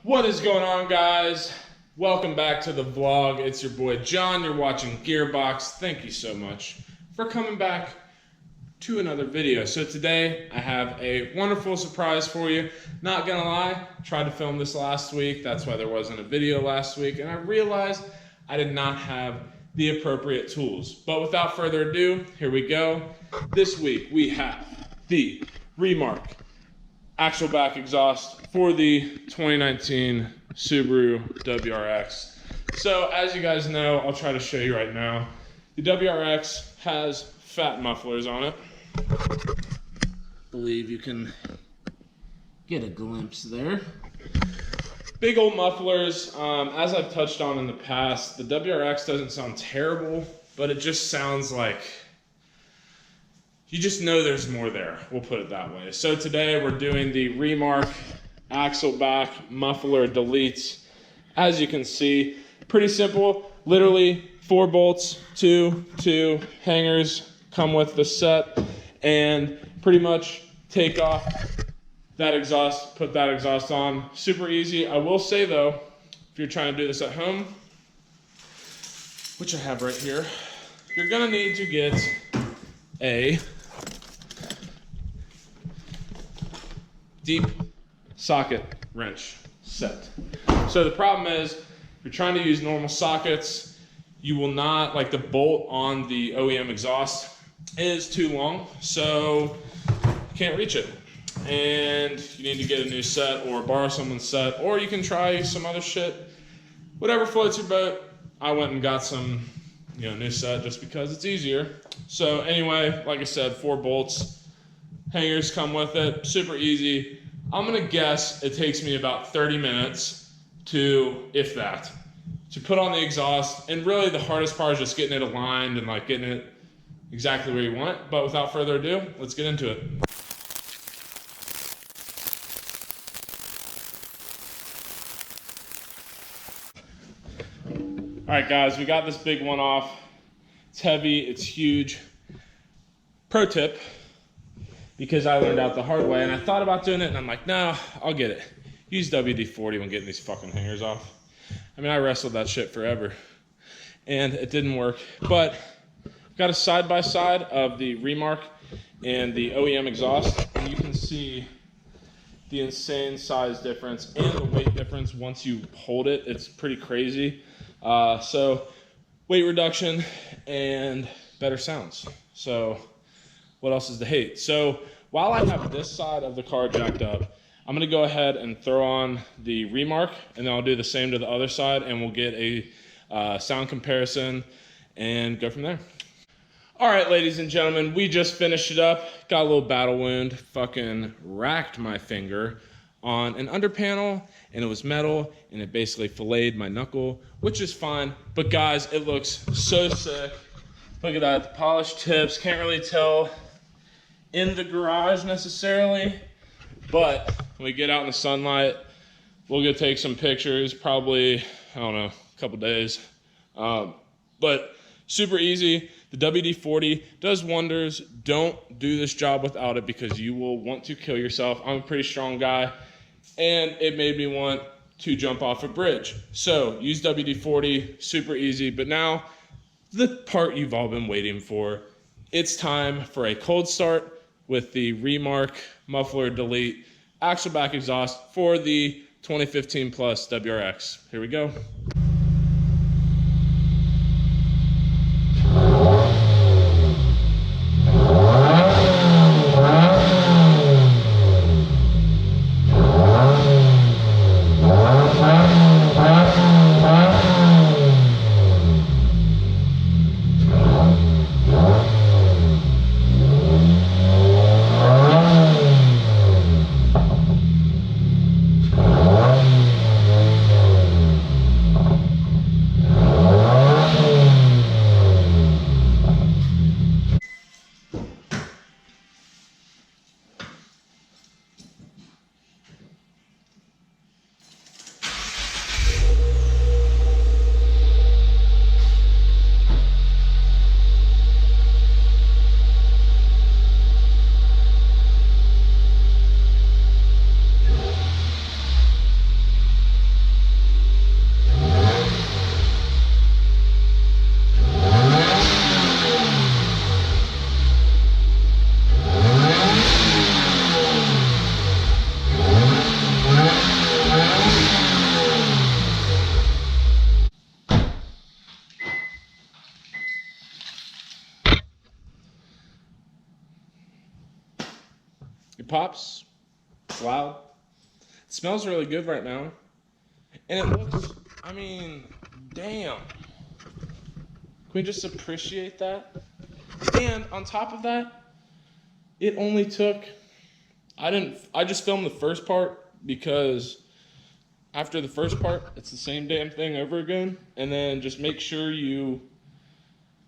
What is going on, guys? Welcome back to the vlog. It's your boy John. You're watching Gearbox. Thank you so much for coming back to another video. So today I have a wonderful surprise for you. Not gonna lie, tried to film this last week. That's why there wasn't a video last week, and I realized I did not have the appropriate tools. But without further ado, here we go. This week we have the Remark Axleback exhaust for the 2019 Subaru WRX. So as you guys know, I'll try to show you right now. The WRX has fat mufflers on it. I believe you can get a glimpse there. Big old mufflers. As I've touched on in the past, the WRX doesn't sound terrible, but it just sounds like you just know there's more there. We'll put it that way. So today we're doing the Remark Axleback muffler deletes. As you can see, pretty simple. Literally 4 bolts, two hangers come with the set, and pretty much take off that exhaust, put that exhaust on. Super easy. I will say though, if you're trying to do this at home, which I have right here, you're gonna need to get a deep socket wrench set. So the problem is, if you're trying to use normal sockets, you will not, like the bolt on the OEM exhaust is too long, so you can't reach it. And you need to get a new set or borrow someone's set, or you can try some other shit. Whatever floats your boat. I went and got some, new set just because it's easier. So anyway, like I said, 4 bolts. Hangers come with it, super easy. I'm gonna guess it takes me about 30 minutes to, if that, to put on the exhaust. And really the hardest part is just getting it aligned and like getting it exactly where you want it. But without further ado, let's get into it. All right, guys, we got this big one off. It's heavy, it's huge. Pro tip, because I learned out the hard way, and I thought about doing it, and I'm like, no, I'll get it. Use WD-40 when getting these fucking hangers off. I mean, I wrestled that shit forever, and it didn't work. But I've got a side-by-side of the Remark and the OEM exhaust, and you can see the insane size difference and the weight difference once you hold it. It's pretty crazy. So weight reduction and better sounds. So what else is to hate? So while I have this side of the car jacked up, I'm gonna go ahead and throw on the Remark, and then I'll do the same to the other side, and we'll get a sound comparison and go from there. All right, ladies and gentlemen, we just finished it up. Got a little battle wound, fucking racked my finger on an under panel, and it was metal, and it basically filleted my knuckle, which is fine. But guys, it looks so sick. Look at that, the polished tips. Can't really tell in the garage necessarily, but when we get out in the sunlight, we'll go take some pictures, probably, I don't know, a couple days. But super easy. The WD-40 does wonders. Don't do this job without it because you will want to kill yourself. I'm a pretty strong guy, and it made me want to jump off a bridge. So use WD-40, super easy. But now, the part you've all been waiting for. It's time for a cold start with the Remark Muffler Delete Axleback exhaust for the 2015 Plus WRX. Here we go. pops. It's loud. It smells really good right now. And it looks, I mean, damn. Can we just appreciate that? And on top of that, it only took, I just filmed the first part because after the first part, it's the same damn thing over again. And then just make sure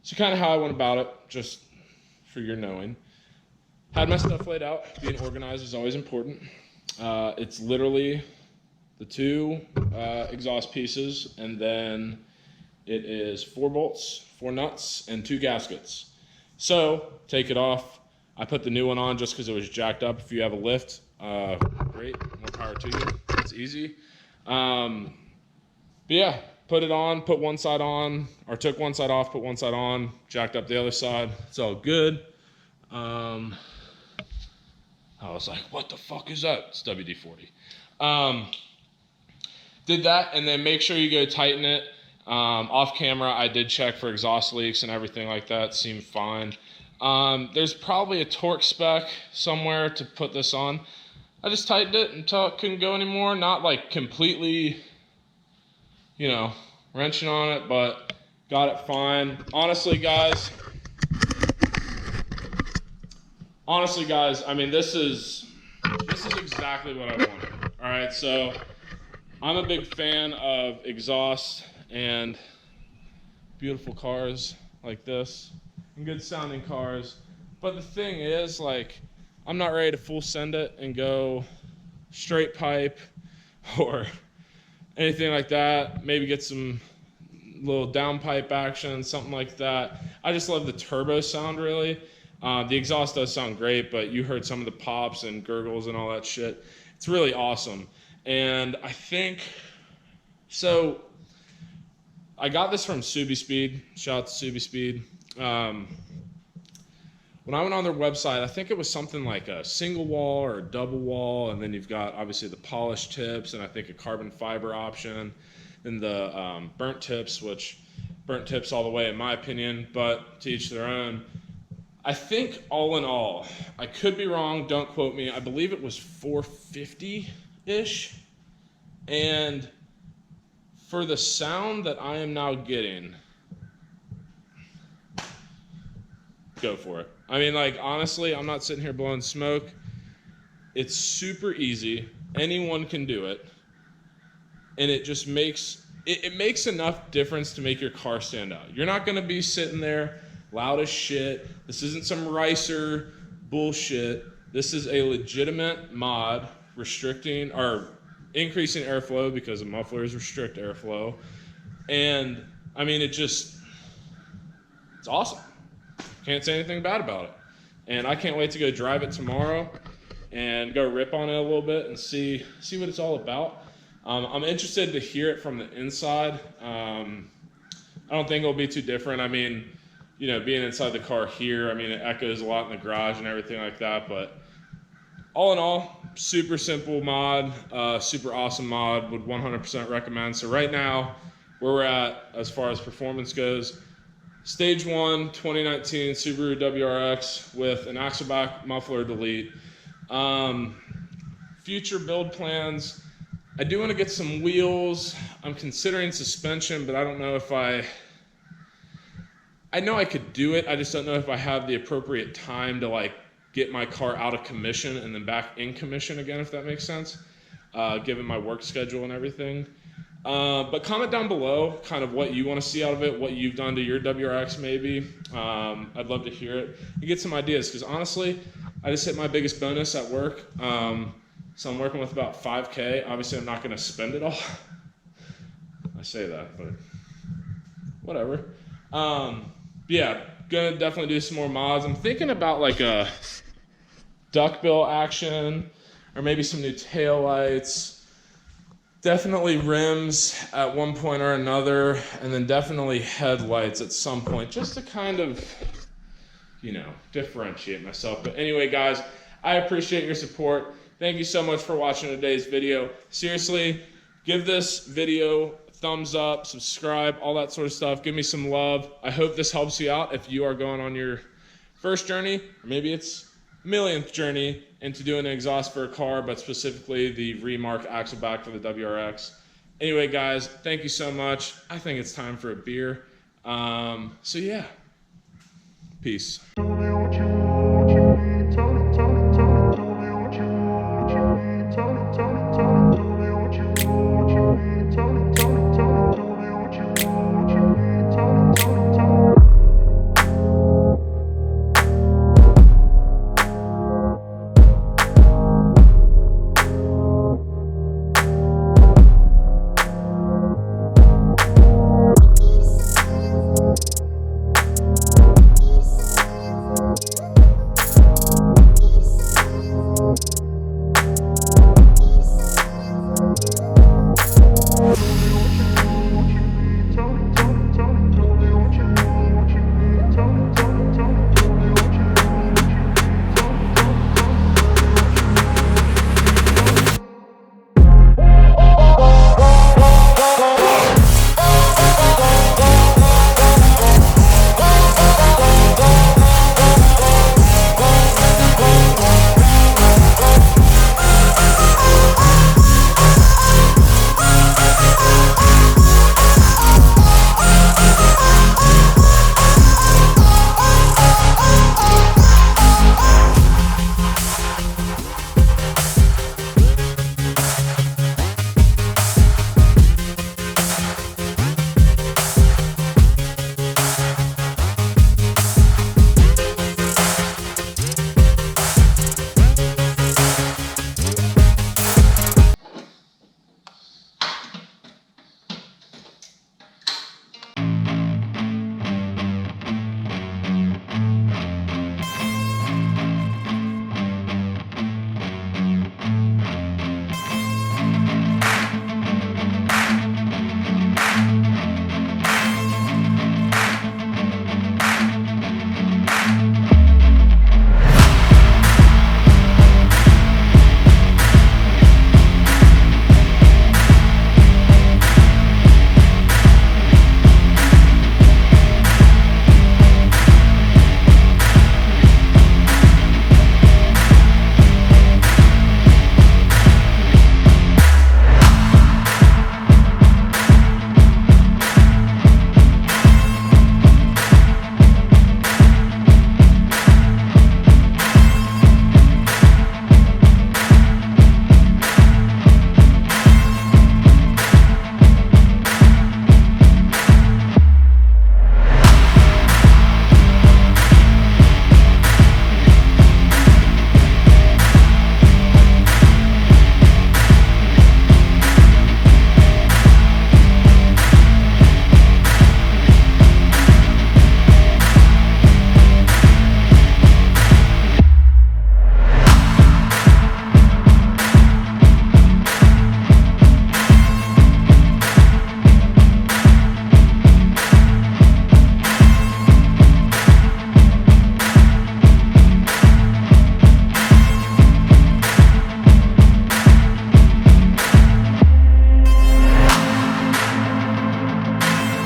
so kind of how I went about it, just for your knowing. Had my stuff laid out. Being organized is always important. It's literally the 2 exhaust pieces, and then it is 4 bolts, 4 nuts, and 2 gaskets. So take it off. I put the new one on just because it was jacked up. If you have a lift, great, more power to you. It's easy. But yeah, put it on, put one side on, or took one side off, put one side on, jacked up the other side. It's all good. I was like, what the fuck is that? It's WD-40. Did that, and then make sure you go tighten it. Off camera, I did check for exhaust leaks and everything like that. Seemed fine. There's probably a torque spec somewhere to put this on. I just tightened it until it couldn't go anymore. Not like completely, wrenching on it, but got it fine. Honestly, guys, I mean, this is exactly what I wanted. All right, so I'm a big fan of exhaust and beautiful cars like this and good sounding cars. But the thing is, like, I'm not ready to full send it and go straight pipe or anything like that. Maybe get some little downpipe action, something like that. I just love the turbo sound, really. The exhaust does sound great, but you heard some of the pops and gurgles and all that shit. It's really awesome. And I think, so I got this from Subi Speed. Shout out to Subi Speed. When I went on their website, I think it was something like a single wall or a double wall, and then you've got obviously the polished tips and I think a carbon fiber option, and the burnt tips, which burnt tips all the way in my opinion, but to each their own. I think all in all, I could be wrong, don't quote me, I believe it was $450-ish, and for the sound that I am now getting, go for it. I mean, like, honestly, I'm not sitting here blowing smoke. It's super easy. Anyone can do it. And it just makes, it makes enough difference to make your car stand out. You're not going to be sitting there loud as shit. This isn't some ricer bullshit. This is a legitimate mod restricting or increasing airflow because the mufflers restrict airflow. And, I mean, it's awesome. Can't say anything bad about it. And I can't wait to go drive it tomorrow and go rip on it a little bit and see what it's all about. I'm interested to hear it from the inside. I don't think it'll be too different. I mean, being inside the car here, I mean, it echoes a lot in the garage and everything like that. But all in all, super simple mod, super awesome mod, would 100% recommend. So right now, where we're at as far as performance goes, Stage 1, 2019 Subaru WRX with an Axleback muffler delete. Future build plans, I do want to get some wheels. I'm considering suspension, but I don't know if I know I could do it. I just don't know if I have the appropriate time to like get my car out of commission and then back in commission again, if that makes sense, given my work schedule and everything. But comment down below kind of what you want to see out of it, what you've done to your WRX maybe. I'd love to hear it and get some ideas, because honestly, I just hit my biggest bonus at work. So I'm working with about $5K. Obviously, I'm not going to spend it all. I say that, but whatever. Yeah, going to definitely do some more mods. I'm thinking about like a duckbill action or maybe some new taillights. Definitely rims at one point or another, and then definitely headlights at some point, just to kind of, differentiate myself. But anyway, guys, I appreciate your support. Thank you so much for watching today's video. Seriously, give this video a thumbs up, subscribe, all that sort of stuff. Give me some love. I hope this helps you out if you are going on your first journey, or maybe it's millionth journey, into doing an exhaust for a car, but specifically the Remark Axleback for the WRX. Anyway, guys, thank you so much. I think it's time for a beer. So yeah, peace.